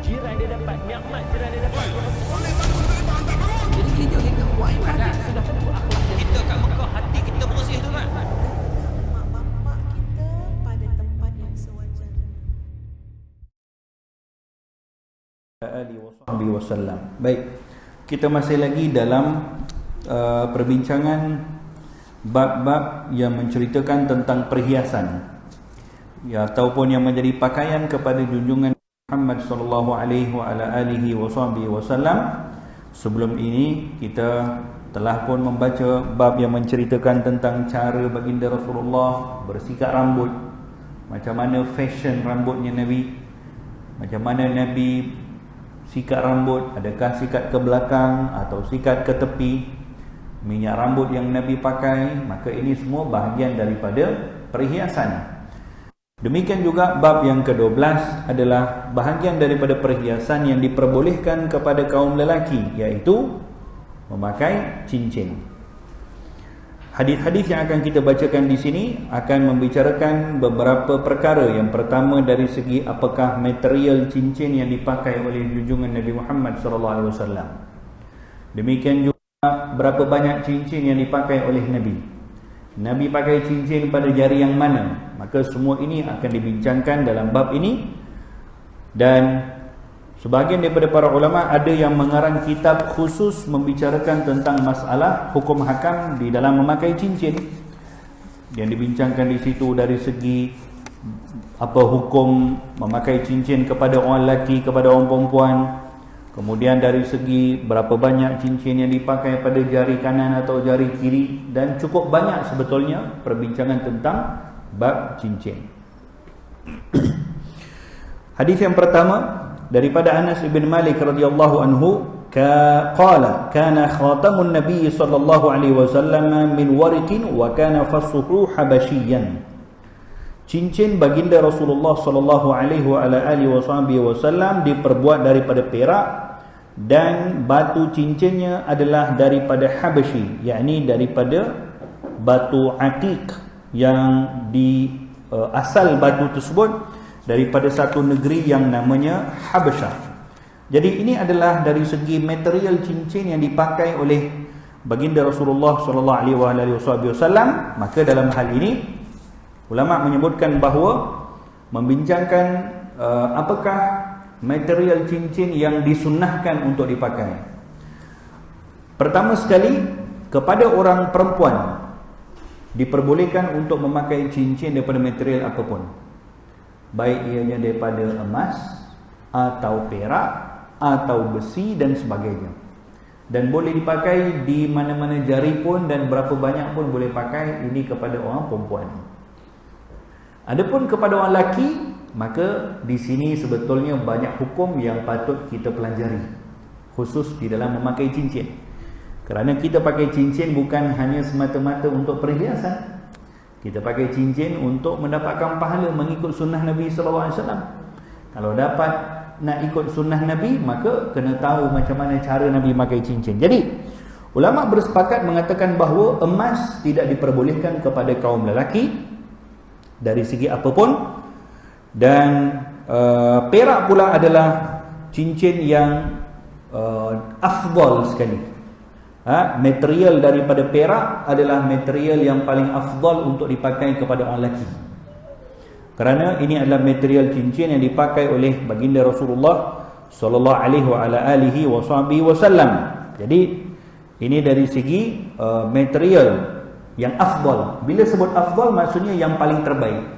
jiran dia dapat, nikmat jiran dia dapat. Jadi kita buat ibadat. Sudah tentu akhlak dia. Kita kat Mekah, hati kita bersih tu kan. Mak bapak kita pada tempat yang sewajarnya. Alihi wasallam. Baik, kita masih lagi dalam perbincangan bab-bab yang menceritakan tentang perhiasan, ya, ataupun yang menjadi pakaian kepada junjungan Muhammad sallallahu alaihi wasallam. Sebelum ini kita telah pun membaca bab yang menceritakan tentang cara baginda Rasulullah bersikat rambut, macam mana fashion rambutnya Nabi, macam mana Nabi sikat rambut, adakah sikat ke belakang atau sikat ke tepi, minyak rambut yang Nabi pakai, maka ini semua bahagian daripada perhiasan. Demikian juga bab yang ke-12 adalah bahagian daripada perhiasan yang diperbolehkan kepada kaum lelaki, iaitu memakai cincin. Hadis-hadis yang akan kita bacakan di sini akan membicarakan beberapa perkara. Yang pertama dari segi apakah material cincin yang dipakai oleh junjungan Nabi Muhammad SAW. Demikian juga berapa banyak cincin yang dipakai oleh Nabi. Nabi pakai cincin pada jari yang mana? Maka semua ini akan dibincangkan dalam bab ini. Dan sebahagian daripada para ulama ada yang mengarang kitab khusus membicarakan tentang masalah hukum hakam di dalam memakai cincin. Yang dibincangkan di situ dari segi apa hukum memakai cincin kepada orang lelaki, kepada orang perempuan. Kemudian dari segi berapa banyak cincin yang dipakai pada jari kanan atau jari kiri. Dan cukup banyak sebetulnya perbincangan tentang bab cincin. Hadis yang pertama daripada Anas bin Malik radhiyallahu anhu, qala kana khatamun nabiy sallallahu alaihi wasallam min wariqin wa kana fassuhu habasyian. Cincin baginda Rasulullah sallallahu alaihi wasallam diperbuat daripada perak dan batu cincinnya adalah daripada Habasyi, yakni daripada batu Atiq yang di asal batu tersebut daripada satu negeri yang namanya Habasyah. Jadi ini adalah dari segi material cincin yang dipakai oleh baginda Rasulullah sallallahu alaihi wasallam. Maka dalam hal ini ulama menyebutkan bahawa membincangkan apakah material cincin yang disunnahkan untuk dipakai. Pertama sekali, kepada orang perempuan diperbolehkan untuk memakai cincin daripada material apapun, baik ianya daripada emas atau perak atau besi dan sebagainya, dan boleh dipakai di mana-mana jari pun dan berapa banyak pun boleh pakai. Ini kepada orang perempuan. Adapun kepada orang lelaki, maka di sini sebetulnya banyak hukum yang patut kita pelajari, khusus di dalam memakai cincin. Kerana kita pakai cincin bukan hanya semata-mata untuk perhiasan. Kita pakai cincin untuk mendapatkan pahala mengikut sunnah Nabi SAW. Kalau dapat nak ikut sunnah Nabi, maka kena tahu macam mana cara Nabi pakai cincin. Jadi ulama bersepakat mengatakan bahawa emas tidak diperbolehkan kepada kaum lelaki dari segi apapun. Dan perak pula adalah cincin yang afdal sekali. Material daripada perak adalah material yang paling afdal untuk dipakai kepada orang lelaki, kerana ini adalah material cincin yang dipakai oleh baginda Rasulullah sallallahu alaihi wasallam. Jadi ini dari segi material yang afdal. Bila sebut afdal, maksudnya yang paling terbaik.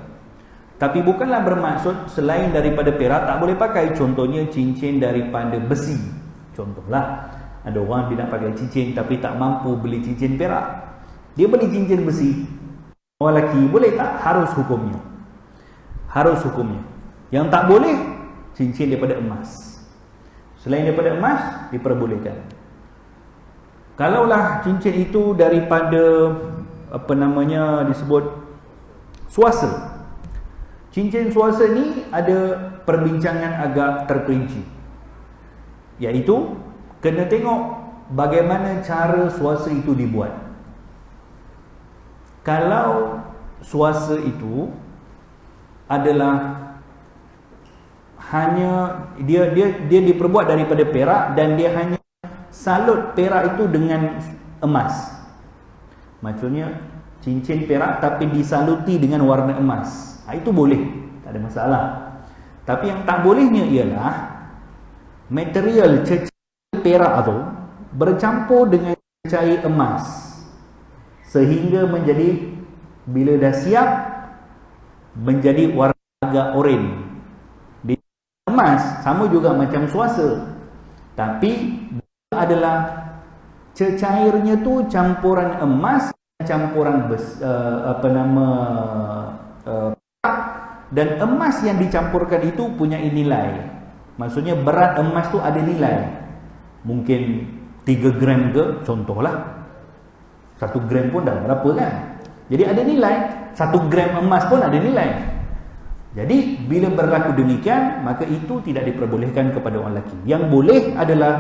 Tapi bukanlah bermaksud selain daripada perak tak boleh pakai. Contohnya cincin daripada besi. Contohlah, ada orang bila pakai cincin tapi tak mampu beli cincin perak, dia beli cincin besi. Orang lelaki boleh tak? Harus hukumnya. Harus hukumnya. Yang tak boleh, cincin daripada emas. Selain daripada emas, diperbolehkan. Kalaulah cincin itu daripada disebut swasta. Cincin swasta ni ada perbincangan agak terperinci, iaitu kena tengok bagaimana cara swasta itu dibuat. Kalau swasta itu adalah hanya dia diperbuat daripada perak dan dia hanya salut perak itu dengan emas. Maksudnya cincin perak tapi disaluti dengan warna emas. Itu boleh, tak ada masalah. Tapi yang tak bolehnya ialah material cecair perak itu bercampur dengan cecair emas sehingga menjadi, bila dah siap, menjadi warna agak oranye. Emas sama juga macam suasa, tapi adalah cecairnya tu campuran emas, campuran dan emas yang dicampurkan itu punya nilai. Maksudnya berat emas tu ada nilai, mungkin 3 gram ke, contohlah 1 gram pun dah berapa kan. Jadi ada nilai, 1 gram emas pun ada nilai. Jadi bila berlaku demikian, maka itu tidak diperbolehkan kepada orang lelaki. Yang boleh adalah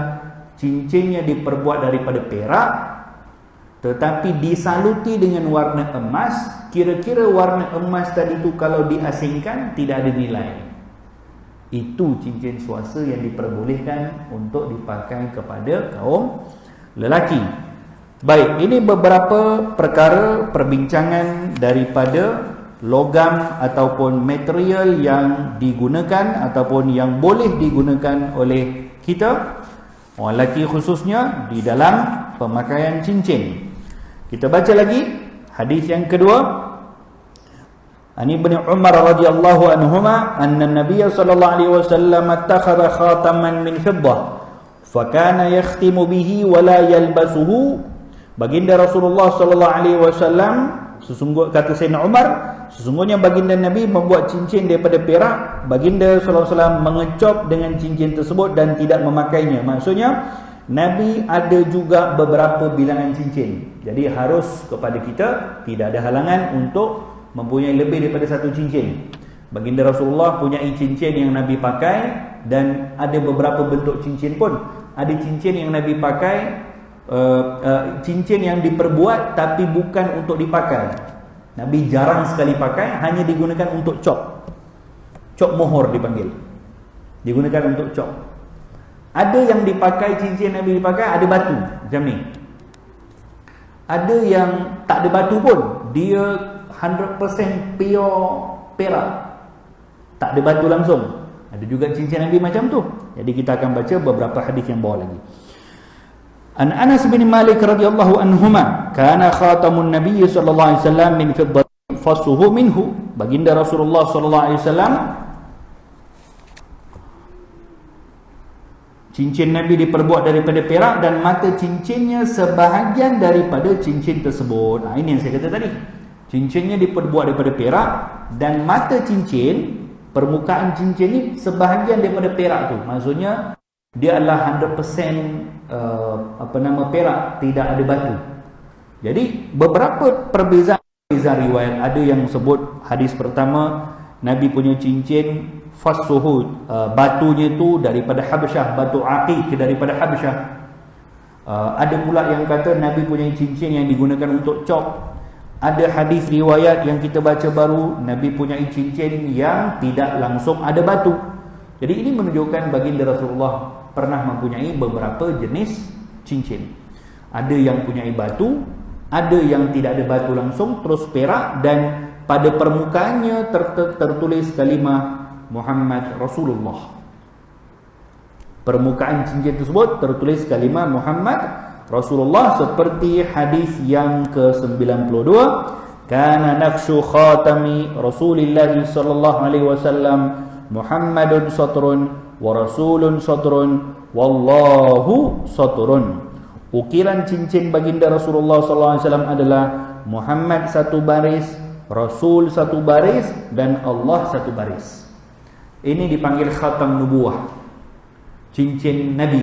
cincinnya diperbuat daripada perak tetapi disaluti dengan warna emas. Kira-kira warna emas tadi tu kalau diasingkan tidak ada nilai. Itu cincin suasa yang diperbolehkan untuk dipakai kepada kaum lelaki. Baik, ini beberapa perkara perbincangan daripada logam ataupun material yang digunakan ataupun yang boleh digunakan oleh kita orang lelaki khususnya di dalam pemakaian cincin. Kita baca lagi hadis yang kedua. Ani Ibnu Umar radhiyallahu anhuma anna an-nabiy sallallahu alaihi wasallam attakhadha khataman min fiddah fa kana yakhtimu bihi wa la yalbasuhu. Baginda Rasulullah sallallahu alaihi wasallam, kata Sayyidina Umar, sesungguhnya baginda Nabi membuat cincin daripada perak. Baginda sallallahu alaihi wasallam mengecop dengan cincin tersebut dan tidak memakainya. Maksudnya Nabi ada juga beberapa bilangan cincin. Jadi harus kepada kita tidak ada halangan untuk mempunyai lebih daripada satu cincin. Baginda Rasulullah punya cincin yang Nabi pakai dan ada beberapa bentuk cincin pun. Ada cincin yang Nabi pakai, cincin yang diperbuat tapi bukan untuk dipakai. Nabi jarang sekali pakai, hanya digunakan untuk cop. Cop mohor dipanggil. Digunakan untuk cop. Ada yang dipakai, cincin Nabi dipakai ada batu macam ni. Ada yang tak ada batu pun, dia 100% pure perak, tak ada batu langsung. Ada juga cincin Nabi macam tu. Jadi kita akan baca beberapa hadis yang bawah lagi. An Anas bin Malik radhiyallahu anhuma kana khatamun nabiy sallallahu alaihi wasallam min fiddatin fasuhu minhu. Baginda Rasulullah sallallahu alaihi wasallam, cincin Nabi diperbuat daripada perak dan mata cincinnya sebahagian daripada cincin tersebut. Ini yang saya kata tadi. Cincinnya diperbuat daripada perak dan mata cincin, permukaan cincin ni sebahagian daripada perak tu. Maksudnya dia adalah 100% perak, tidak ada batu. Jadi beberapa perbezaan riwayat. Ada yang sebut hadis pertama Nabi punya cincin fasuhu, batunya tu daripada Habsyah, batu aqiq daripada Habsyah. Ada pula yang kata Nabi punya cincin yang digunakan untuk cop. Ada hadis riwayat yang kita baca baru, Nabi punya cincin yang tidak langsung ada batu. Jadi ini menunjukkan baginda Rasulullah pernah mempunyai beberapa jenis cincin. Ada yang punyai batu, ada yang tidak ada batu langsung, terus perak, dan pada permukaannya tertulis kalimah Muhammad Rasulullah. Permukaan cincin tersebut tertulis kalimah Muhammad Rasulullah, seperti hadis yang ke-92, kana naqshu khatami Rasulillah sallallahu alaihi wasallam Muhammadun satrun wa rasulun satrun wallahu satrun. Ukiran cincin baginda Rasulullah sallallahu alaihi wasallam adalah Muhammad satu baris, Rasul satu baris, dan Allah satu baris. Ini dipanggil khatam nubuwah, cincin Nabi.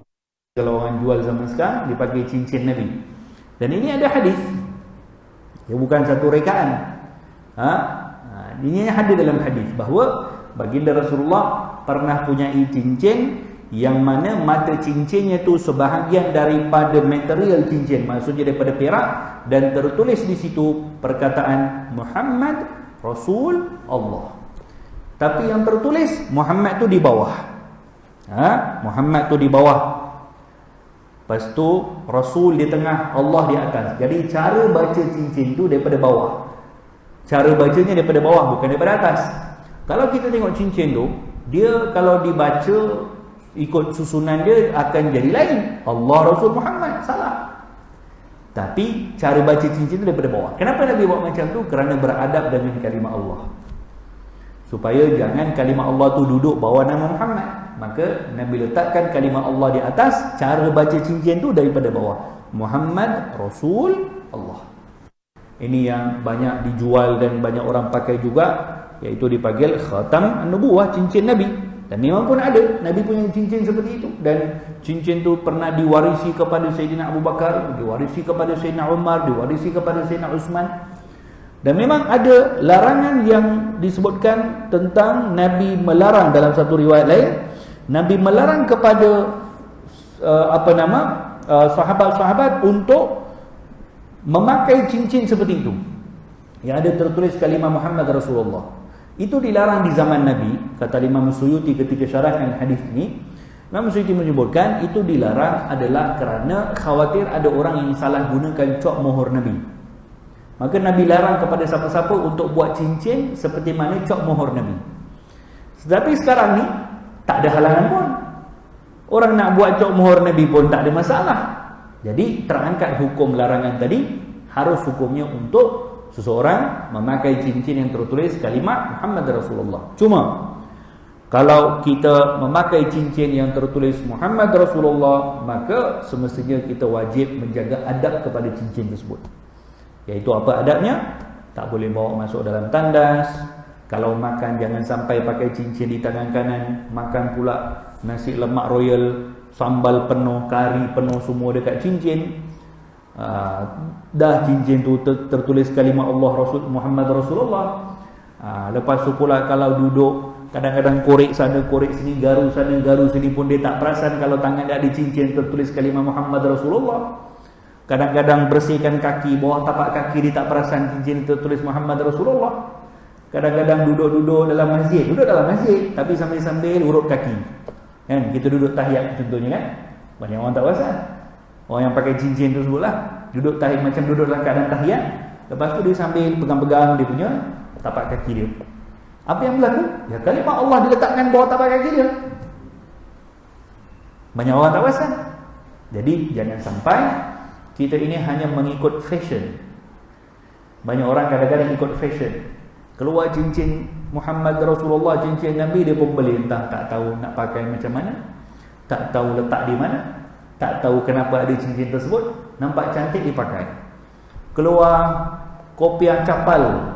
Kalau orang jual zaman sekarang dipakai cincin Nabi. Dan ini ada hadis, ya, bukan satu rekaan. Ini ada dalam hadis bahawa baginda Rasulullah pernah punyai cincin yang mana mata cincinnya tu sebahagian daripada material cincin, maksudnya daripada perak, dan tertulis di situ perkataan Muhammad Rasul Allah. Tapi yang tertulis Muhammad tu di bawah. Muhammad tu di bawah. Lepas tu Rasul di tengah, Allah di atas. Jadi cara baca cincin tu daripada bawah. Cara bacanya daripada bawah, bukan daripada atas. Kalau kita tengok cincin tu, dia kalau dibaca ikut susunan dia akan jadi lain. Allah, Rasul, Muhammad, salah. Tapi cara baca cincin tu daripada bawah. Kenapa Nabi buat macam tu? Kerana beradab dengan kalimah Allah. Supaya jangan kalimah Allah tu duduk bawah nama Muhammad. Maka Nabi letakkan kalimah Allah di atas, cara baca cincin tu daripada bawah. Muhammad, Rasul, Allah. Ini yang banyak dijual dan banyak orang pakai juga, iaitu dipanggil khatam an-nubuwah, cincin Nabi. Dan memang pun ada, Nabi punya cincin seperti itu. Dan cincin tu pernah diwarisi kepada Sayyidina Abu Bakar, diwarisi kepada Sayyidina Umar, diwarisi kepada Sayyidina Uthman. Dan memang ada larangan yang disebutkan tentang Nabi melarang dalam satu riwayat lain. Nabi melarang kepada sahabat-sahabat untuk memakai cincin seperti itu yang ada tertulis kalimah Muhammad Rasulullah. Itu dilarang di zaman Nabi, kata Imam Suyuti ketika syarahkan hadis ini. Imam Suyuti menyebutkan itu dilarang adalah kerana khawatir ada orang yang salah gunakan cok mohor Nabi. Maka Nabi larang kepada siapa-siapa untuk buat cincin seperti mana cok mohor Nabi. Tetapi sekarang ni tak ada halangan pun. Orang nak buat cok mohor Nabi pun tak ada masalah. Jadi terangkat hukum larangan tadi, harus hukumnya untuk seseorang memakai cincin yang tertulis kalimat Muhammad Rasulullah. Cuma kalau kita memakai cincin yang tertulis Muhammad Rasulullah, maka semestinya kita wajib menjaga adab kepada cincin tersebut. Iaitu apa adabnya? Tak boleh bawa masuk dalam tandas. Kalau makan jangan sampai pakai cincin di tangan kanan. Makan pula nasi lemak royal, sambal penuh, kari penuh, semua dekat cincin. Dah cincin tu tertulis kalimah Allah, Rasul, Muhammad Rasulullah. Lepas tu pula kalau duduk, kadang-kadang korek sana, korek sini, garu sana, garu sini pun dia tak perasan kalau tangan dia ada cincin tertulis kalimah Muhammad Rasulullah. Kadang-kadang bersihkan kaki, bawah tapak kaki dia tak perasan cincin tertulis Muhammad Rasulullah. Kadang-kadang duduk dalam masjid, tapi sambil-sambil urut kaki. Kan? Kita duduk tahiyat contohnya kan. Banyak orang tak perasan. Orang yang pakai cincin tu sebutlah, duduk tahiyat macam duduk dalam keadaan tahiyat. Lepas tu dia sambil pegang-pegang dia punya tapak kaki dia. Apa yang berlaku? Ya, kalimah Allah diletakkan bawah tapak kaki dia. Banyak orang tak perasan. Jadi jangan sampai kita ini hanya mengikut fashion. Banyak orang kadang-kadang ikut fashion. Keluar cincin Muhammad Rasulullah, cincin Nabi, dia pun beli, entah tak tahu nak pakai macam mana, tak tahu letak di mana, tak tahu kenapa ada cincin tersebut, nampak cantik dipakai. Keluar kopiah capal,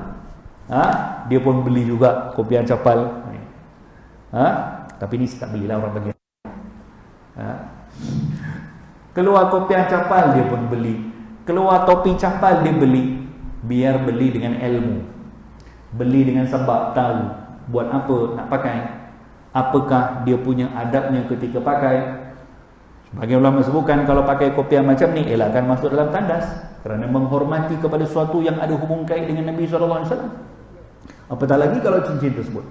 dia pun beli juga kopiah capal. Tapi ni tak belilah, orang bagi. Keluar kopiah capal dia pun beli. Keluar topi capal dia beli. Biar beli dengan ilmu, beli dengan sebab tahu buat apa nak pakai, apakah dia punya adabnya ketika pakai. Sebagian ulama sebutkan kalau pakai kopiah macam ni, elakkan masuk dalam tandas, kerana menghormati kepada sesuatu yang ada hubung kait dengan Nabi SAW. Apatah lagi kalau cincin tersebut.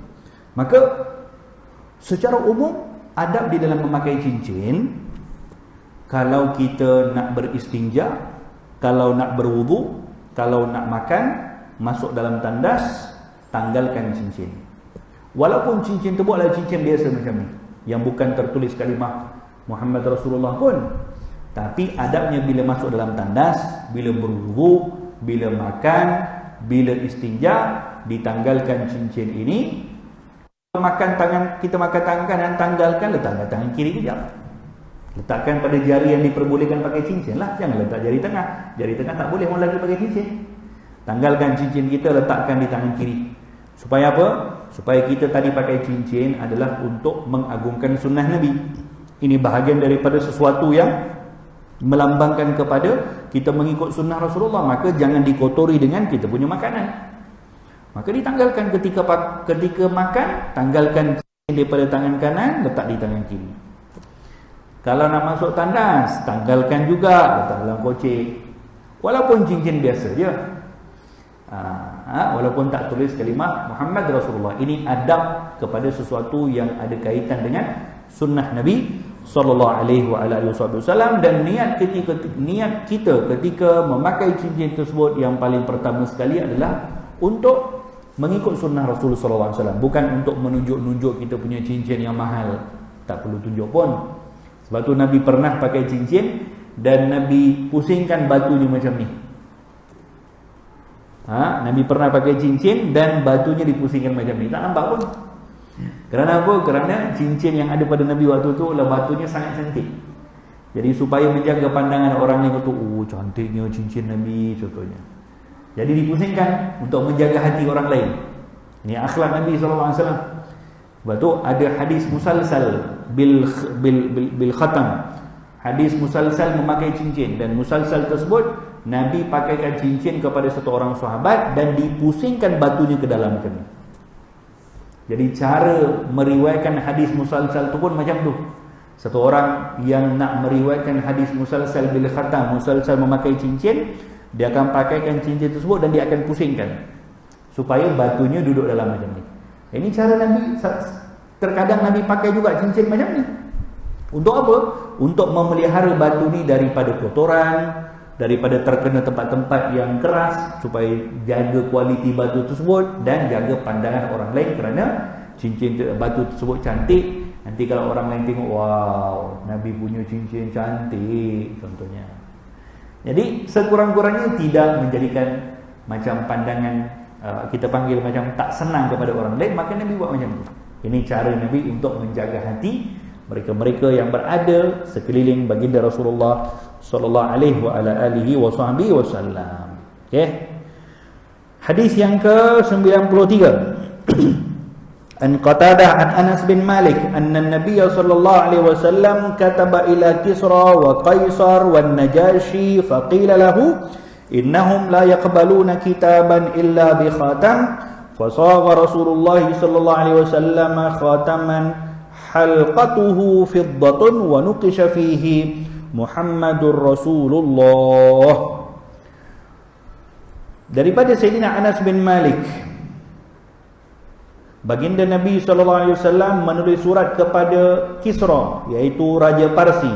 Maka secara umum adab di dalam memakai cincin, kalau kita nak beristinja, kalau nak berwudu, kalau nak makan, masuk dalam tandas, tanggalkan cincin. Walaupun cincin tu buatlah cincin biasa macam ni, yang bukan tertulis kalimah Muhammad Rasulullah pun, tapi adabnya bila masuk dalam tandas, bila berwudu, bila makan, bila istinja, ditanggalkan cincin ini. Kita makan tangan kanan, tanggalkan, letakkan tangan kiri kejap. Letakkan pada jari yang diperbolehkan pakai cincin lah. Jangan letak jari tengah. Jari tengah tak boleh orang lagi pakai cincin. Tanggalkan cincin kita, letakkan di tangan kiri. Supaya apa? Supaya kita tadi pakai cincin adalah untuk mengagungkan sunnah Nabi. Ini bahagian daripada sesuatu yang melambangkan kepada kita mengikut sunnah Rasulullah. Maka jangan dikotori dengan kita punya makanan. Maka ditanggalkan ketika makan, tanggalkan cincin daripada tangan kanan, letak di tangan kiri. Kalau nak masuk tandas, tanggalkan juga, letak dalam kocek. Walaupun cincin biasa je. walaupun tak tulis kalimah Muhammad Rasulullah. Ini adab kepada sesuatu yang ada kaitan dengan sunnah Nabi sallallahu alaihi wasallam. Dan niat kita ketika memakai cincin tersebut yang paling pertama sekali adalah untuk mengikut sunnah Rasulullah sallallahu alaihi wasallam, bukan untuk menunjuk-nunjuk kita punya cincin yang mahal. Tak perlu tunjuk pun. Sebab tu Nabi pernah pakai cincin dan Nabi pusingkan batunya macam ni. Nabi pernah pakai cincin dan batunya dipusingkan macam ni. Tak nampak pun. Kerana apa? Kerana cincin yang ada pada Nabi waktu tu lah, batunya sangat cantik. Jadi supaya menjaga pandangan orang yang kata, oh cantiknya cincin Nabi contohnya. Jadi dipusingkan untuk menjaga hati orang lain. Ini akhlak Nabi SAW. Sebab tu ada hadis musalsal bil khatam. Hadis musalsal memakai cincin, dan musalsal tersebut Nabi pakaikan cincin kepada satu orang sahabat dan dipusingkan batunya ke dalam macam ni. Jadi cara meriwayatkan hadis musalsal tu pun macam tu. Satu orang yang nak meriwayatkan hadis musalsal bil khatam, musalsal memakai cincin, dia akan pakaikan cincin tersebut dan dia akan pusingkan supaya batunya duduk dalam macam ni. Ini cara Nabi. Terkadang Nabi pakai juga cincin macam ni. Untuk apa? Untuk memelihara batu ni daripada kotoran, daripada terkena tempat-tempat yang keras, supaya jaga kualiti batu tersebut dan jaga pandangan orang lain. Kerana cincin batu tersebut cantik, nanti kalau orang lain tengok, wow, Nabi punya cincin cantik contohnya. Jadi sekurang-kurangnya tidak menjadikan macam pandangan kita panggil macam tak senang kepada orang lain, maka Nabi buat macam tu. Ini cara Nabi untuk menjaga hati mereka-mereka yang berada sekeliling baginda Rasulullah sallallahu alaihi wasallam. Okey. Hadis yang ke-93. An Qatadah an Anas bin Malik anna an-nabiy sallallahu alaihi wasallam kataba ila Kisra wa Qaisar wan Najashi faqila lahu innahum la yaqbaluna kitaban illa bi khatam fasagha Rasulullah sallallahu alaihi wasallam khataman halqatuhu fiddatun wa nuqisha fihi Muhammadur Rasulullah. Daripada Sayyidina Anas bin Malik, baginda Nabi SAW menulis surat kepada Kisra, iaitu Raja Parsi,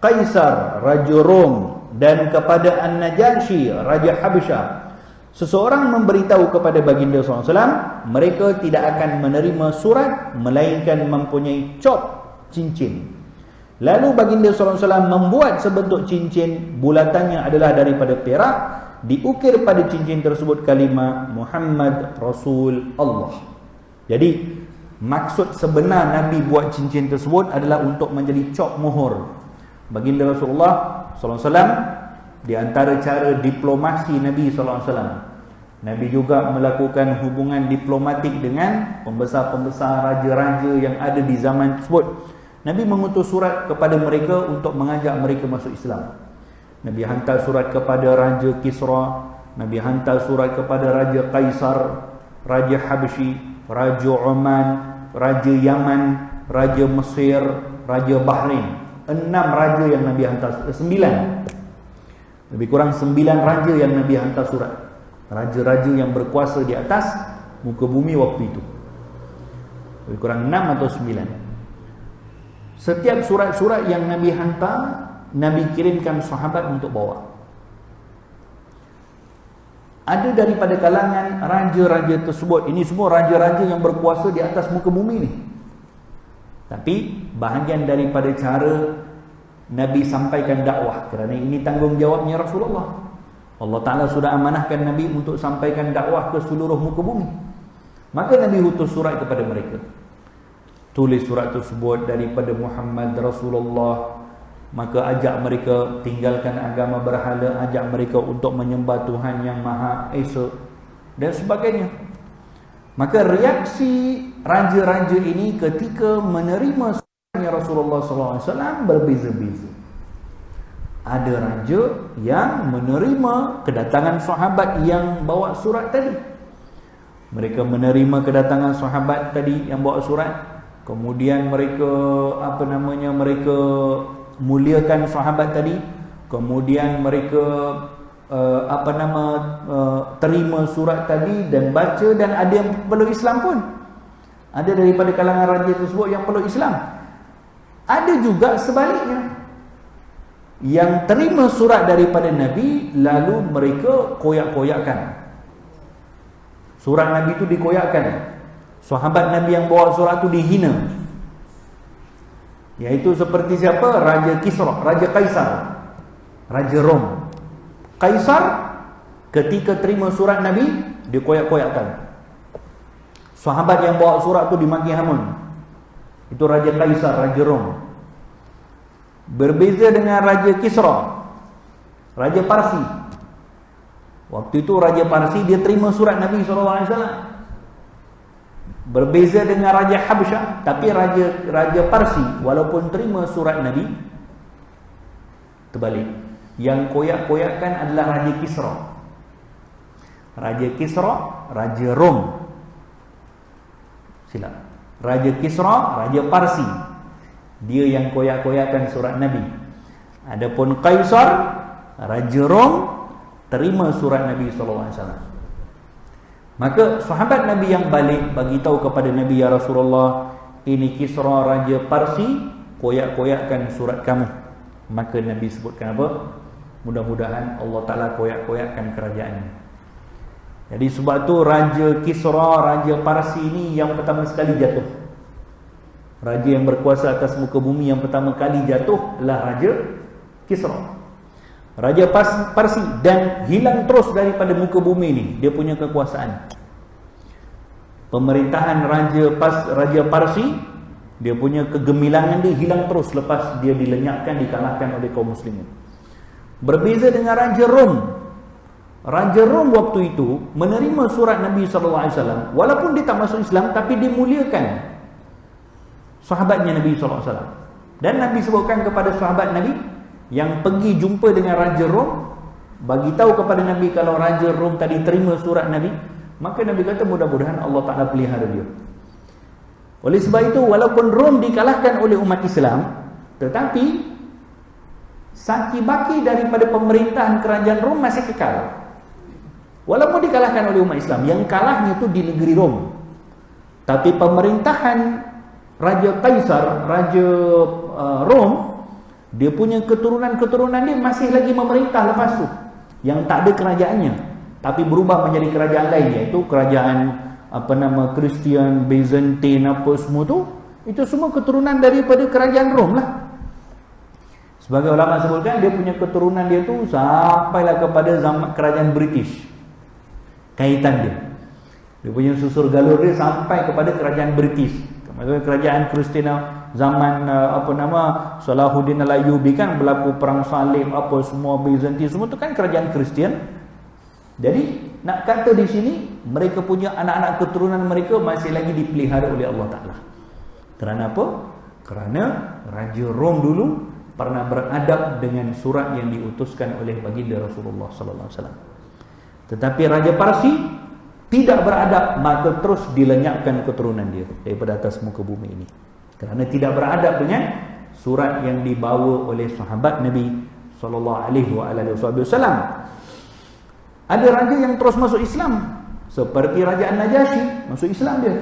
Kaisar, Raja Rom, dan kepada An-Najashi, Raja Habsyah. Seseorang memberitahu kepada baginda SAW, mereka tidak akan menerima surat melainkan mempunyai cop cincin. Lalu baginda SAW membuat sebentuk cincin, bulatannya adalah daripada perak, diukir pada cincin tersebut kalimah Muhammad Rasul Allah. Jadi maksud sebenar Nabi buat cincin tersebut adalah untuk menjadi cop mohor baginda Rasulullah SAW. Di antara cara diplomasi Nabi SAW, Nabi juga melakukan hubungan diplomatik dengan pembesar-pembesar, raja-raja yang ada di zaman tersebut. Nabi mengutus surat kepada mereka untuk mengajak mereka masuk Islam. Nabi hantar surat kepada Raja Kisra, Nabi hantar surat kepada Raja Kaisar, Raja Habsyi, Raja Oman, Raja Yaman, Raja Mesir, Raja Bahrain. 6 raja yang Nabi hantar, 9. Lebih kurang 9 raja yang Nabi hantar surat. Raja-raja yang berkuasa di atas muka bumi waktu itu. Lebih kurang 6 atau 9. Setiap surat-surat yang Nabi hantar, Nabi kirimkan sahabat untuk bawa. Ada daripada kalangan raja-raja tersebut, ini semua raja-raja yang berkuasa di atas muka bumi ni. Tapi bahagian daripada cara Nabi sampaikan dakwah, kerana ini tanggungjawabnya Rasulullah. Allah Ta'ala sudah amanahkan Nabi untuk sampaikan dakwah ke seluruh muka bumi. Maka Nabi utus surat kepada mereka. Tulis surat tersebut daripada Muhammad Rasulullah. Maka ajak mereka tinggalkan agama berhala, ajak mereka untuk menyembah Tuhan yang Maha Esa dan sebagainya. Maka reaksi raja-raja ini ketika menerima suratnya Rasulullah SAW berbeza-beza. Ada raja yang menerima kedatangan sahabat yang bawa surat tadi. Mereka menerima kedatangan sahabat tadi yang bawa surat. Kemudian mereka mereka muliakan sahabat tadi. Kemudian mereka terima surat tadi dan baca, dan ada yang peluk Islam pun. Ada daripada kalangan raja tersebut yang peluk Islam. Ada juga sebaliknya, yang terima surat daripada Nabi lalu mereka koyak-koyakkan. Surat Nabi itu dikoyakkan. Sahabat Nabi yang bawa surat itu dihina. Iaitu seperti siapa? Raja Kisra, Raja Kaisar, Raja Rom. Kaisar ketika terima surat Nabi dikoyak-koyakkan. Sahabat yang bawa surat itu dimaki hamun. Itu Raja Kaisar, Raja Rom. Berbeza dengan Raja Kisra, Raja Parsi. Waktu itu Raja Parsi dia terima surat Nabi SAW. Berbeza dengan Raja Habsyah, tapi Raja Parsi walaupun terima surat Nabi, terbalik. Yang koyak-koyakkan adalah Raja Kisra. Raja Kisra, Raja Rom. Silap. Raja Kisra, Raja Parsi. Dia yang koyak-koyakkan surat Nabi. Adapun Kaisar, Raja Rom, terima surat Nabi SAW. Maka sahabat Nabi yang balik bagi tahu kepada Nabi, ya Rasulullah, ini Kisra Raja Parsi koyak-koyakkan surat kamu. Maka Nabi sebutkan apa? Mudah-mudahan Allah Ta'ala koyak-koyakkan kerajaannya. Jadi sebab tu Raja Kisra, Raja Parsi ini yang pertama sekali jatuh. Raja yang berkuasa atas muka bumi yang pertama kali jatuh adalah Raja Kisra, Raja Parsi, dan hilang terus daripada muka bumi ini dia punya kekuasaan. Pemerintahan Raja Parsi, dia punya kegemilangan dia hilang terus lepas dia dilenyapkan, dikalahkan oleh kaum muslimin. Berbeza dengan Raja Rom. Raja Rom waktu itu menerima surat Nabi SAW, walaupun dia tak masuk Islam, tapi dia muliakan sahabatnya Nabi SAW. Dan Nabi sebutkan kepada sahabat Nabi yang pergi jumpa dengan Raja Rom, bagi tahu kepada Nabi kalau Raja Rom tadi terima surat Nabi, maka Nabi kata mudah-mudahan Allah Ta'ala pelihara dia. Oleh sebab itu, walaupun Rom dikalahkan oleh umat Islam, tetapi saki baki daripada pemerintahan kerajaan Rom masih kekal. Walaupun dikalahkan oleh umat Islam, yang kalahnya itu di negeri Rom. Tapi pemerintahan Raja Kaisar, Raja Rom, dia punya keturunan-keturunan dia masih lagi memerintah lepas tu, yang tak ada kerajaannya, tapi berubah menjadi kerajaan lain, iaitu kerajaan Kristian, Byzantine, apa semua tu, itu semua keturunan daripada kerajaan Rom lah. Sebagai ulama sebutkan, dia punya keturunan dia tu sampailah kepada zaman kerajaan British. Kaitan dia punya susur galur dia sampai kepada kerajaan British. Kerajaan Kristian zaman Salahuddin Al-Ayyubi kan berlaku perang salib apa semua, Byzantine semua tu kan kerajaan Kristian. Jadi nak kata di sini mereka punya anak-anak keturunan mereka masih lagi dipelihara oleh Allah Ta'ala. Kerana apa? Kerana Raja Rom dulu pernah beradab dengan surat yang diutuskan oleh baginda Rasulullah sallallahu alaihi wasallam. Tetapi Raja Parsi tidak beradab, maka terus dilenyapkan keturunan dia daripada atas muka bumi ini, kerana tidak beradab dengan surat yang dibawa oleh sahabat Nabi sallallahu alaihi wasallam. Ada raja yang terus masuk Islam, seperti Raja An-Najasyi, masuk Islam dia.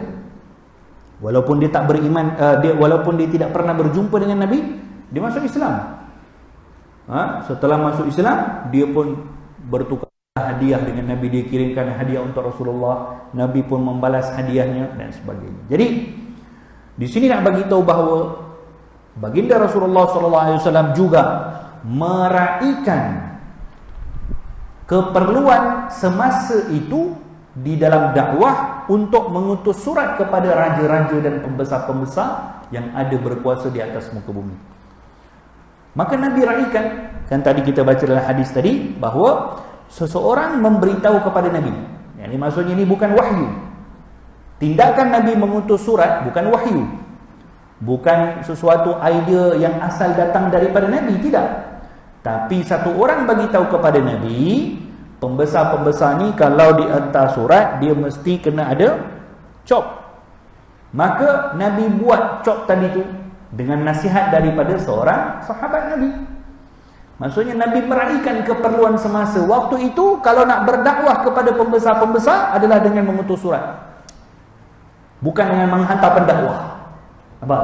Walaupun dia tak beriman, walaupun dia tidak pernah berjumpa dengan Nabi, dia masuk Islam. Setelah masuk Islam, dia pun bertukar hadiah dengan Nabi, dia kirimkan hadiah untuk Rasulullah, Nabi pun membalas hadiahnya dan sebagainya. Jadi di sini nak bagi tahu bahawa baginda Rasulullah SAW juga meraihkan keperluan semasa itu di dalam dakwah untuk mengutus surat kepada raja-raja dan pembesar-pembesar yang ada berkuasa di atas muka bumi. Maka Nabi raihkan, kan tadi kita baca dalam hadis tadi bahawa seseorang memberitahu kepada Nabi. Yang maksudnya ini bukan wahyu. Tindakan Nabi mengutus surat bukan wahyu. Bukan sesuatu idea yang asal datang daripada Nabi, tidak. Tapi satu orang bagi tahu kepada Nabi, pembesar-pembesar ni kalau di atas surat dia mesti kena ada cop. Maka Nabi buat cop tadi tu dengan nasihat daripada seorang sahabat Nabi. Maksudnya Nabi meraihkan keperluan semasa. Waktu itu kalau nak berdakwah kepada pembesar-pembesar adalah dengan mengutus surat, bukan dengan menghantar pendakwah. Apa?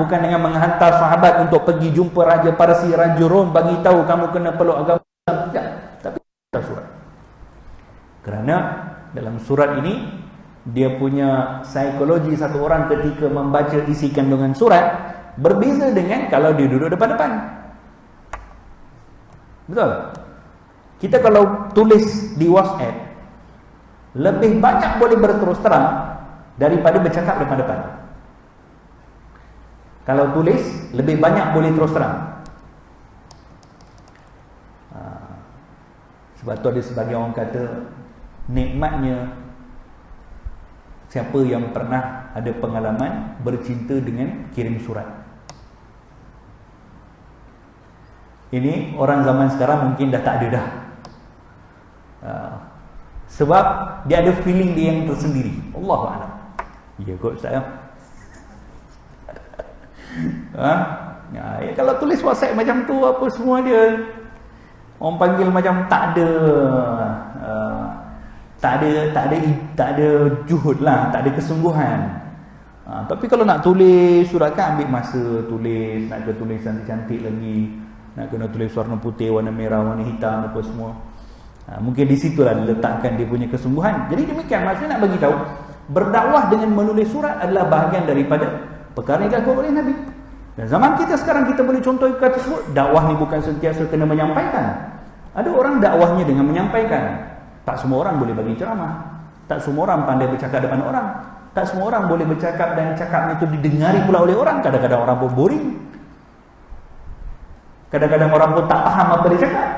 Bukan dengan menghantar sahabat untuk pergi jumpa Raja Parsi, Raja Rom, bagi tahu kamu kena peluk agama Islam. Tidak. Tapi hantar surat. Kerana dalam surat ini dia punya psikologi satu orang ketika membaca isi kandungan surat berbeza dengan kalau dia duduk depan-depan. Betul? Kita kalau tulis di WhatsApp lebih banyak boleh berterus terang daripada bercakap depan-depan. Kalau tulis lebih banyak boleh terus terang. Sebab tu ada sebagian orang kata nikmatnya siapa yang pernah ada pengalaman bercinta dengan kirim surat. Ini orang zaman sekarang mungkin dah tak ada dah. Sebab dia ada feeling dia yang tersendiri. Allahuakbar. Ya kot saya. Ya, kalau tulis WhatsApp macam tu apa semua dia orang panggil macam tak ada juhud lah, tak ada kesungguhan. Tapi kalau nak tulis surat kan ambil masa tulis, nak tulis cantik-cantik lagi, nak kena tulis warna putih, warna merah, warna hitam apa semua. Mungkin di situlah diletakkan dia punya kesungguhan. Jadi demikian, maksudnya nak bagi tahu berdakwah dengan menulis surat adalah bahagian daripada perkara yang dilakukan oleh Nabi. Dan zaman kita sekarang kita boleh contoh kata tersebut. Dakwah ni bukan sentiasa kena menyampaikan. Ada orang dakwahnya dengan menyampaikan. Tak semua orang boleh bagi ceramah. Tak semua orang pandai bercakap depan orang. Tak semua orang boleh bercakap dan cakapnya itu didengari pula oleh orang. Kadang-kadang orang pun boring. Kadang-kadang orang pun tak faham apa dia cakap.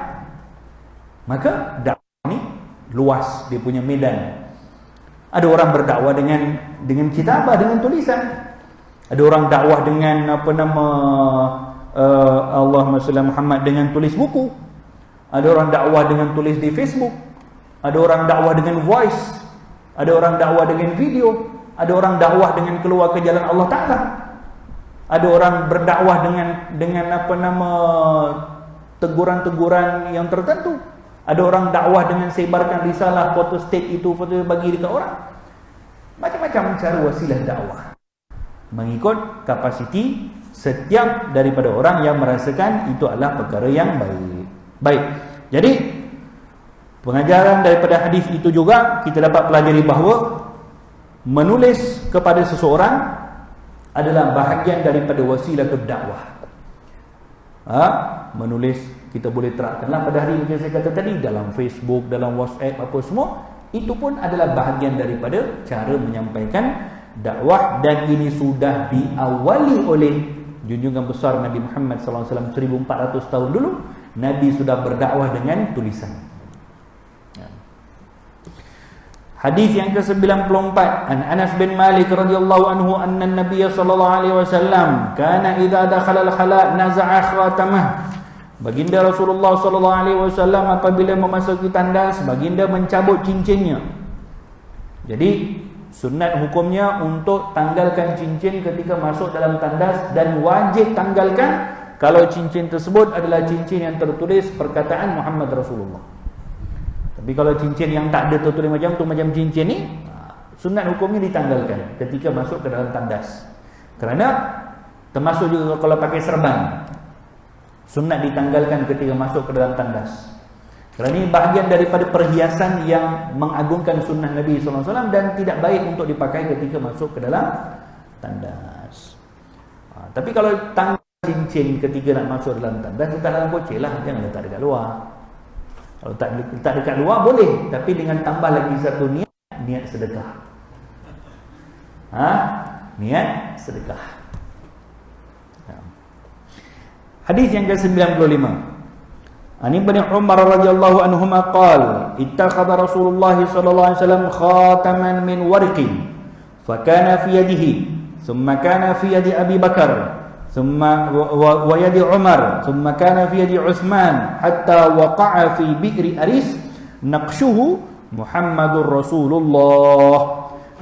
Maka dakwah ni luas dia punya medan. Ada orang berdakwah dengan kitabah, dengan tulisan. Ada orang dakwah dengan Allahumma salli Muhammad dengan tulis buku. Ada orang dakwah dengan tulis di Facebook. Ada orang dakwah dengan voice. Ada orang dakwah dengan video. Ada orang dakwah dengan keluar ke jalan Allah Ta'ala. Ada orang berdakwah dengan teguran-teguran yang tertentu. Ada orang dakwah dengan sebarkan risalah, foto state itu, foto bagi dekat orang. Macam-macam cara wasilah dakwah, mengikut kapasiti setiap daripada orang yang merasakan itu adalah perkara yang baik. Baik. Jadi pengajaran daripada hadis itu juga kita dapat pelajari bahawa menulis kepada seseorang adalah bahagian daripada wasilatul dakwah. Menulis kita boleh terapkanlah pada hari yang saya kata tadi, dalam Facebook, dalam WhatsApp apa semua, itu pun adalah bahagian daripada cara menyampaikan dakwah. Dan ini sudah diawali oleh junjungan besar Nabi Muhammad SAW 1400 tahun dulu. Nabi sudah berdakwah dengan tulisan. Hadis yang ke-94, an Anas bin Malik radhiyallahu anhu anna an-nabiy sallallahu alaihi wasallam kana idza dakhala al-khala naza'a khatamah. Baginda Rasulullah sallallahu alaihi wasallam apabila memasuki tandas, baginda mencabut cincinnya. Jadi sunat hukumnya untuk tanggalkan cincin ketika masuk dalam tandas, dan wajib tanggalkan kalau cincin tersebut adalah cincin yang tertulis perkataan Muhammad Rasulullah. Tapi kalau cincin yang tak ada tertulis macam tu, macam cincin ni, sunat hukumnya ditanggalkan ketika masuk ke dalam tandas. Kerana termasuk juga kalau pakai serban, sunat ditanggalkan ketika masuk ke dalam tandas. Kerana ini bahagian daripada perhiasan yang mengagungkan sunnah Nabi SAW dan tidak baik untuk dipakai ketika masuk ke dalam tandas. Tapi kalau tanggal cincin ketika nak masuk dalam tandas, letak dalam bocil lah, jangan letak dekat luar. Kalau tak letak dekat luar boleh, tapi dengan tambah lagi satu niat sedekah. Niat sedekah. Hadis yang ke-95. An Ibn Umar radhiyallahu anhuma qala ittakhadha Rasulullah sallallahu alaihi wasallam khataman min warqin fa kana fi yadihi thumma kana fi yadi Abi Bakar thumma wa yadi Umar thumma kana fi yadi Uthman hatta waqa'a fi bi'ri Aris naqshuhu Muhammadur Rasulullah.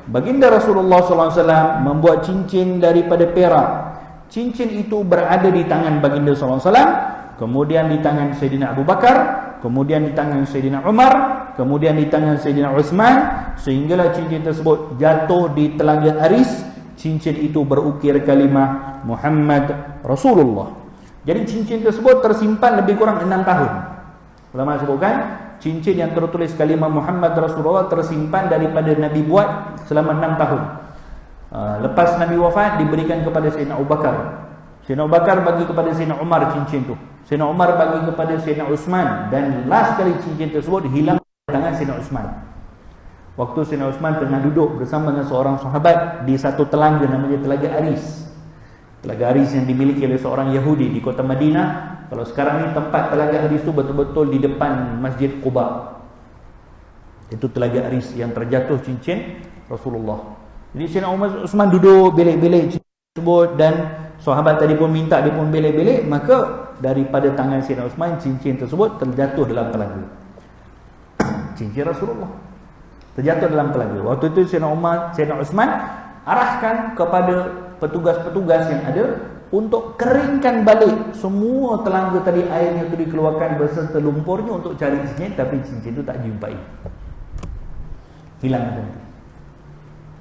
Baginda Rasulullah sallallahu alaihi wasallam membuat cincin daripada perak, cincin itu berada di tangan baginda sallallahu alaihi wasallam, kemudian di tangan Sayyidina Abu Bakar, kemudian di tangan Sayyidina Umar, kemudian di tangan Sayyidina Uthman, sehinggalah cincin tersebut jatuh di Telaga Aris. Cincin itu berukir kalimah Muhammad Rasulullah. Jadi cincin tersebut tersimpan lebih kurang 6 tahun. Ulama sebutkan cincin yang tertulis kalimah Muhammad Rasulullah tersimpan daripada Nabi buat selama 6 tahun. Lepas Nabi wafat diberikan kepada Sayyidina Abu Bakar. Sayyidina Abu Bakar bagi kepada Sayyidina Umar cincin itu. Sayyidina Umar bagi kepada Sayyidina Uthman, dan last kali cincin tersebut hilang di tangan Sayyidina Uthman. Waktu Sayyidina Uthman tengah duduk bersama dengan seorang sahabat di satu telaga namanya Telaga Aris. Telaga Aris yang dimiliki oleh seorang Yahudi di kota Madinah. Kalau sekarang ni tempat Telaga Aris itu betul-betul di depan Masjid Quba. Itu Telaga Aris yang terjatuh cincin Rasulullah. Jadi Sayyidina Uthman duduk belek-belek cincin tersebut, dan sahabat tadi pun minta, dia pun belek-belek, maka daripada tangan Sayyidina Uthman cincin tersebut terjatuh dalam telaga. Cincin Rasulullah terjatuh dalam telaga. Waktu itu Sayyidina Uthman arahkan kepada petugas-petugas yang ada untuk keringkan balik semua telaga tadi, airnya itu dikeluarkan beserta lumpurnya untuk cari cincin, tapi cincin itu tak jumpai. Hilang nanti.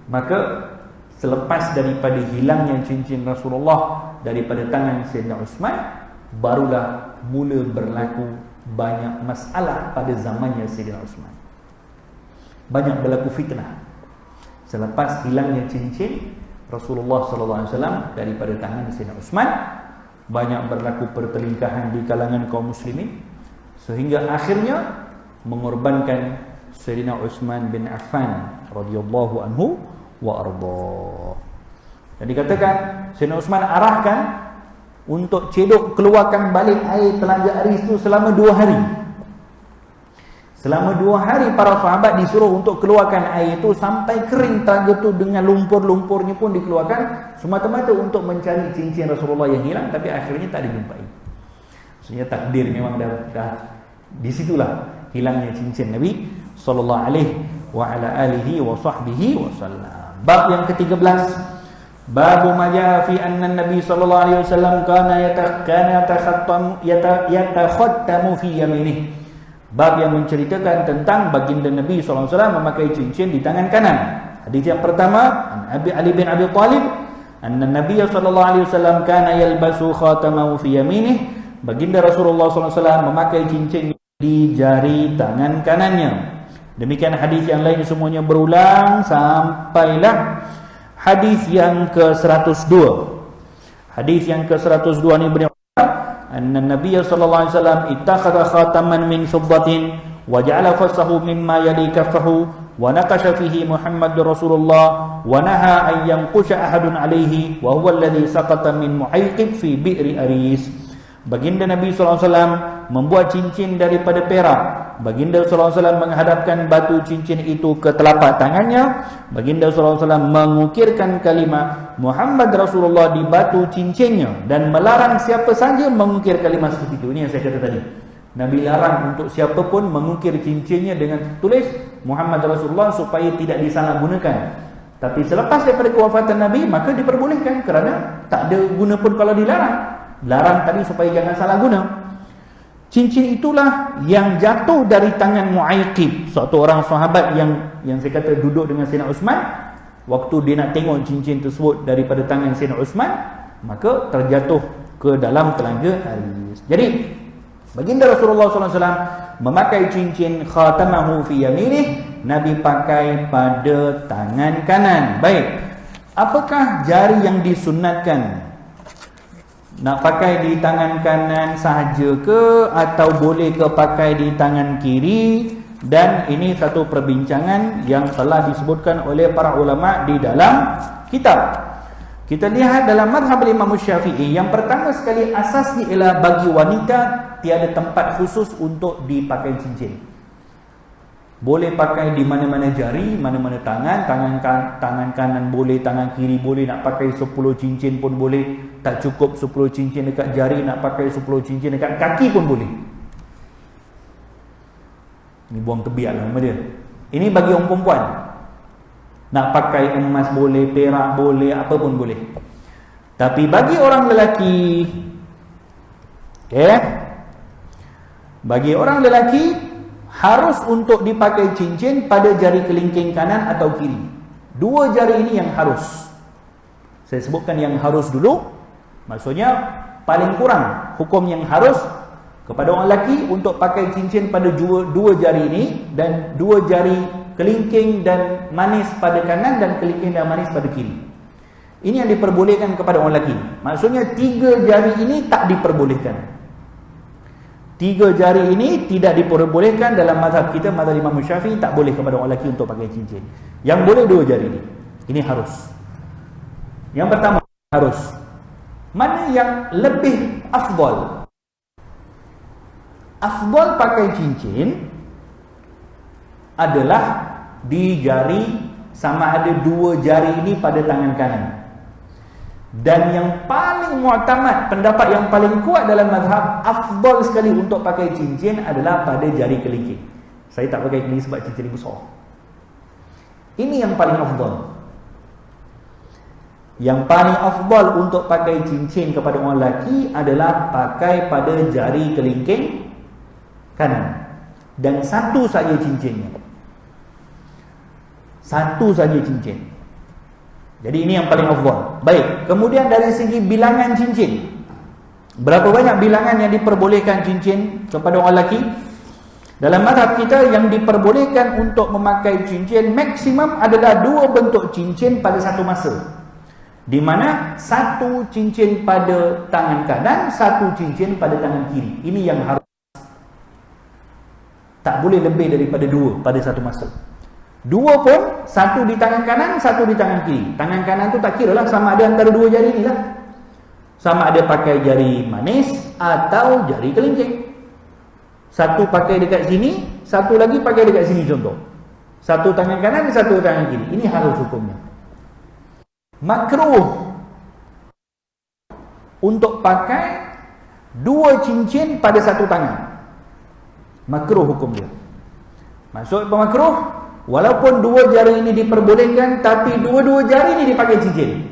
Maka selepas daripada hilangnya cincin Rasulullah daripada tangan Sayyidina Uthman, barulah mula berlaku banyak masalah pada zamannya Sayyidina Uthman. Banyak berlaku fitnah selepas hilangnya cincin Rasulullah sallallahu alaihi wasallam daripada tangan Sayyidina Uthman. Banyak berlaku pertelingkahan di kalangan kaum muslimin, sehingga akhirnya mengorbankan Sayyidina Uthman bin Affan radhiyallahu anhu wa arda. Jadi katakan Sayyidina Uthman arahkan untuk cedok keluarkan balik air Telaga Aris itu selama 2 hari. Selama 2 hari para sahabat disuruh untuk keluarkan air itu sampai kering telaga itu, dengan lumpur-lumpurnya pun dikeluarkan, semata-mata untuk mencari cincin Rasulullah yang hilang, tapi akhirnya tak dijumpai. Maksudnya takdir memang dah disitulah hilangnya cincin Nabi sallallahu alaihi wa ala alihi wa sahbihi wasallam. Bab yang ke-13, bab ma jaa fi anna Nabi sallallahu alaihi wasallam kana yatakhattamu fi yaminihi. Bab yang menceritakan tentang baginda Nabi SAW memakai cincin di tangan kanan. Hadis yang pertama, Ali bin Abi Talib, anna Nabi SAW kana yalbasu khatamahu fi yaminih. Baginda Rasulullah SAW memakai cincin di jari tangan kanannya. Demikian hadis yang lain semuanya berulang sampailah hadis yang ke-102. Hadis yang ke-102 ni bernama anna Nabi sallallahu alaihi wasallam ittakhadha khataman min fiddatin wa ja'ala fasahu mimma yali kaffahu wa naqasha fihi Muhammadur Rasulullah wa naha an yanqusha ahadun alaihi wa huwa alladhi saqata min mu'ayqib fi bi'ri Aris. Baginda Nabi sallallahu alaihi wasallam membuat cincin daripada perak. Baginda sallallahu alaihi wasallam menghadapkan batu cincin itu ke telapak tangannya. Baginda sallallahu alaihi wasallam mengukirkan kalimah Muhammad Rasulullah di batu cincinnya dan melarang siapa saja mengukir kalimah seperti itu. Ini yang saya kata tadi. Nabi larang untuk siapa pun mengukir cincinnya dengan tulis Muhammad Rasulullah supaya tidak disalahgunakan. Tapi selepas daripada kewafatan Nabi, maka diperbolehkan kerana tak ada guna pun kalau dilarang. Larang tadi supaya jangan salah guna. Cincin itulah yang jatuh dari tangan Mu'ayqib, suatu orang sahabat yang saya kata duduk dengan Sayyidina Uthman. Waktu dia nak tengok cincin tersebut daripada tangan Sayyidina Uthman, maka terjatuh ke dalam Telaga Aris. Jadi baginda Rasulullah SAW memakai cincin khatamahu fi yaminih, Nabi pakai pada tangan kanan. Baik, apakah jari yang disunnatkan? Nak pakai di tangan kanan sahaja ke, atau boleh ke pakai di tangan kiri? Dan ini satu perbincangan yang telah disebutkan oleh para ulama di dalam kitab. Kita lihat dalam mazhab Imam Syafi'i, yang pertama sekali asasnya ialah bagi wanita tiada tempat khusus untuk dipakai cincin. Boleh pakai di mana-mana jari, mana-mana tangan kanan boleh, tangan kiri boleh. Nak pakai 10 cincin pun boleh. Tak cukup 10 cincin dekat jari, nak pakai 10 cincin dekat kaki pun boleh. Ini buang tebiak lah nama dia. Ini bagi orang perempuan. Nak pakai emas boleh, perak boleh, apa pun boleh. Tapi bagi orang lelaki, bagi orang lelaki harus untuk dipakai cincin pada jari kelingking kanan atau kiri. Dua jari ini yang harus. Saya sebutkan yang harus dulu. Maksudnya paling kurang hukum yang harus kepada orang lelaki untuk pakai cincin pada dua jari ini, dan dua jari kelingking dan manis pada kanan dan kelingking dan manis pada kiri. Ini yang diperbolehkan kepada orang lelaki. Maksudnya 3 jari ini tak diperbolehkan. 3 jari ini tidak diperbolehkan dalam mazhab kita, mazhab Imam Syafi'i, tak boleh kepada orang lelaki untuk pakai cincin. Yang boleh 2 jari ini. Ini harus. Yang pertama harus. Mana yang lebih afdal? Afdal pakai cincin adalah di jari, sama ada 2 jari ini pada tangan kanan. Dan yang paling mu'tamad, pendapat yang paling kuat dalam mazhab, afdal sekali untuk pakai cincin adalah pada jari kelingking. Saya tak pakai kelingking sebab cincin besar. Ini yang paling afdal. Yang paling afdal untuk pakai cincin kepada orang lelaki adalah pakai pada jari kelingking kanan. Dan satu saja cincinnya. Satu saja cincin. Jadi ini yang paling afdal. Baik, kemudian dari segi bilangan cincin, berapa banyak bilangan yang diperbolehkan cincin kepada orang lelaki? Dalam mazhab kita yang diperbolehkan untuk memakai cincin maksimum adalah 2 bentuk cincin pada satu masa. Di mana satu cincin pada tangan kanan, satu cincin pada tangan kiri. Ini yang harus. Tak boleh lebih daripada 2 pada satu masa. 2 pun, satu di tangan kanan, satu di tangan kiri. Tangan kanan tu tak kira lah, sama ada antara 2 jari ni lah. Sama ada pakai jari manis atau jari kelingking. Satu pakai dekat sini, satu lagi pakai dekat sini contoh. Satu tangan kanan, satu tangan kiri. Ini harus hukumnya. Makruh untuk pakai 2 cincin pada satu tangan. Makruh hukum dia. Maksud pemakruh, walaupun 2 jari ini diperbolehkan, tapi 2 jari ini dipakai cincin.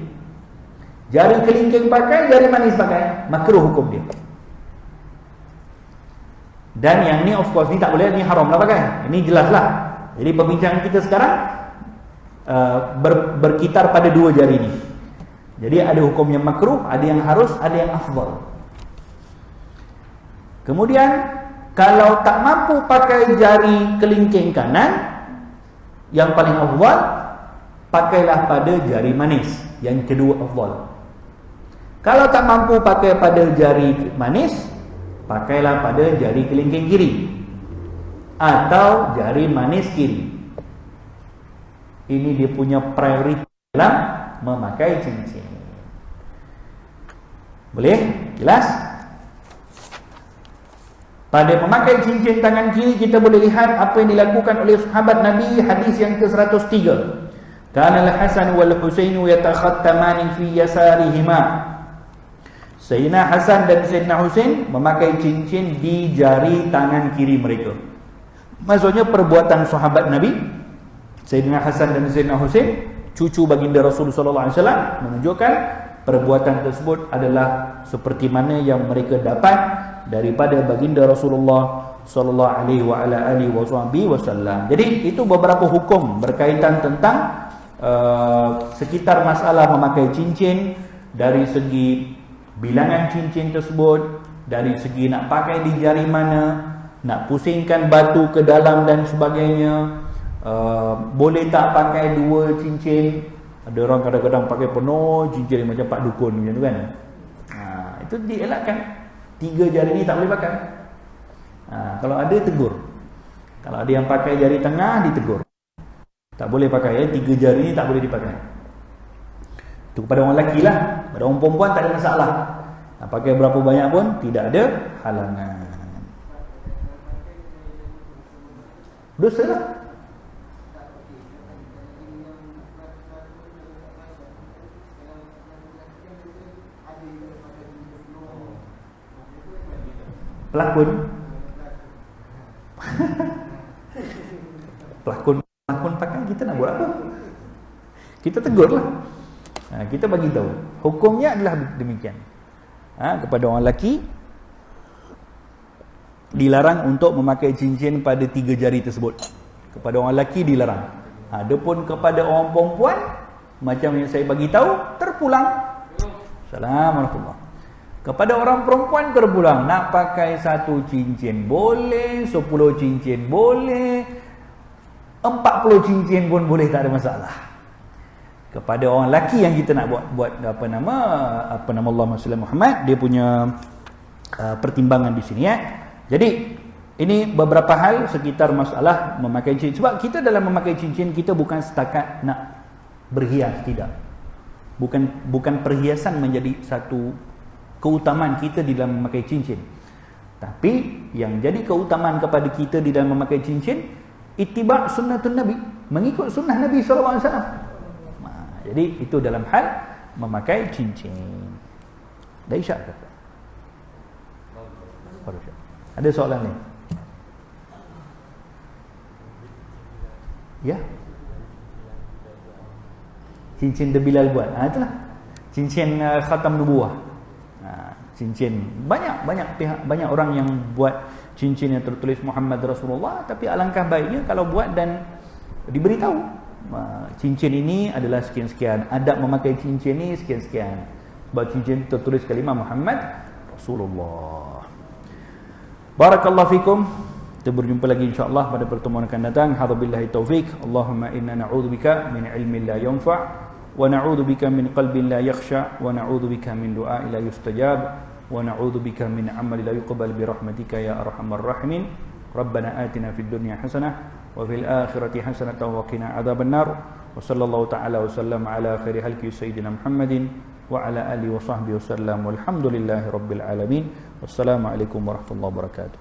Jari kelingking pakai, jari manis pakai. Makruh hukum dia. Dan yang ni of course ni tak boleh, ni haram lah pakai. Ini jelas lah. Jadi perbincangan kita sekarang berkitar pada 2 jari ini. Jadi ada hukum yang makruh, ada yang harus, ada yang afdal. Kemudian kalau tak mampu pakai jari kelingking kanan, yang paling afdal, pakailah pada jari manis. Yang kedua afdal. Kalau tak mampu pakai pada jari manis, pakailah pada jari kelingking kiri atau jari manis kiri. Ini dia punya prioriti dalam memakai cincin. Boleh? Jelas? Pada memakai cincin tangan kiri, kita boleh lihat apa yang dilakukan oleh sahabat Nabi. Hadis yang ke-103. Kana al-Hasan wal Husain yatakhattamani fi yasarihima. Sayyidina Hasan dan Sayyidina Husain memakai cincin di jari tangan kiri mereka. Maksudnya perbuatan sahabat Nabi Sayyidina Hasan dan Sayyidina Husain, cucu baginda Rasulullah SAW, menunjukkan perbuatan tersebut adalah seperti mana yang mereka dapat daripada baginda Rasulullah SAW. Jadi itu beberapa hukum berkaitan tentang sekitar masalah memakai cincin, dari segi bilangan cincin tersebut, dari segi nak pakai di jari mana, nak pusingkan batu ke dalam dan sebagainya. Boleh tak pakai 2 cincin? Ada orang kadang-kadang pakai penuh cincin macam Pak Dukun macam tu kan. Itu dielakkan. 3 jari ni tak boleh pakai. Kalau ada, tegur. Kalau ada yang pakai jari tengah, ditegur. Tak boleh pakai 3 jari ni tak boleh dipakai. Itu kepada orang lelaki lah. Pada orang perempuan tak ada masalah. Pakai berapa banyak pun tidak ada halangan. Dosa lah. Pelakon pelakon pakai, kita nak buat apa? Kita tegur lah. Kita bagi tahu hukumnya adalah demikian. Kepada orang lelaki dilarang untuk memakai cincin pada 3 jari tersebut. Kepada orang lelaki dilarang. Adapun kepada orang perempuan, macam yang saya bagi tahu, terpulang. Assalamualaikum. Kepada orang perempuan terpulang. Nak pakai 1 cincin boleh, 10 cincin boleh, 40 cincin pun boleh, tak ada masalah. Kepada orang lelaki yang kita nak buat apa nama Allahumma salli Muhammad, dia punya pertimbangan di sini ya. Jadi ini beberapa hal sekitar masalah memakai cincin. Sebab kita dalam memakai cincin, kita bukan setakat nak berhias, tidak. Bukan perhiasan menjadi satu keutamaan kita di dalam memakai cincin. Tapi yang jadi keutamaan kepada kita di dalam memakai cincin, ittiba' sunnatun Nabi, mengikut sunnah Nabi SAW. Jadi itu dalam hal memakai cincin. Dah isyak ke? Ada soalan ni? Ya? Cincin The Bilal buat. Itulah. Cincin khatam nubuwah. Cincin banyak orang yang buat cincin yang tertulis Muhammad Rasulullah, tapi alangkah baiknya kalau buat dan diberitahu. Cincin ini adalah sekian-sekian, adab memakai cincin ini sekian-sekian, sebab cincin tertulis kalimah Muhammad Rasulullah. Barakallahu fikum. Kita berjumpa lagi insya-Allah pada pertemuan akan datang. Hadzabillahi taufik. Allahumma inna na'udzubika min ilmin la yanfa' wa na'udzubika min qalbin la yakhsha wa na'udzubika min du'ain la yustajab wa na'udzubika min 'amalin la yuqbal bi rahmatika ya arhamar rahimin. Rabbana atina fid dunya hasanah wa fil akhirati hasanatan wa qina adzaban nar. Wa sallallahu ta'ala wa sallam ala khairi halqi sayyidina Muhammadin wa ala alihi wa sahbihi wasallam. Walhamdulillahi rabbil alamin. Wassalamu alaikum warahmatullahi wabarakatuh.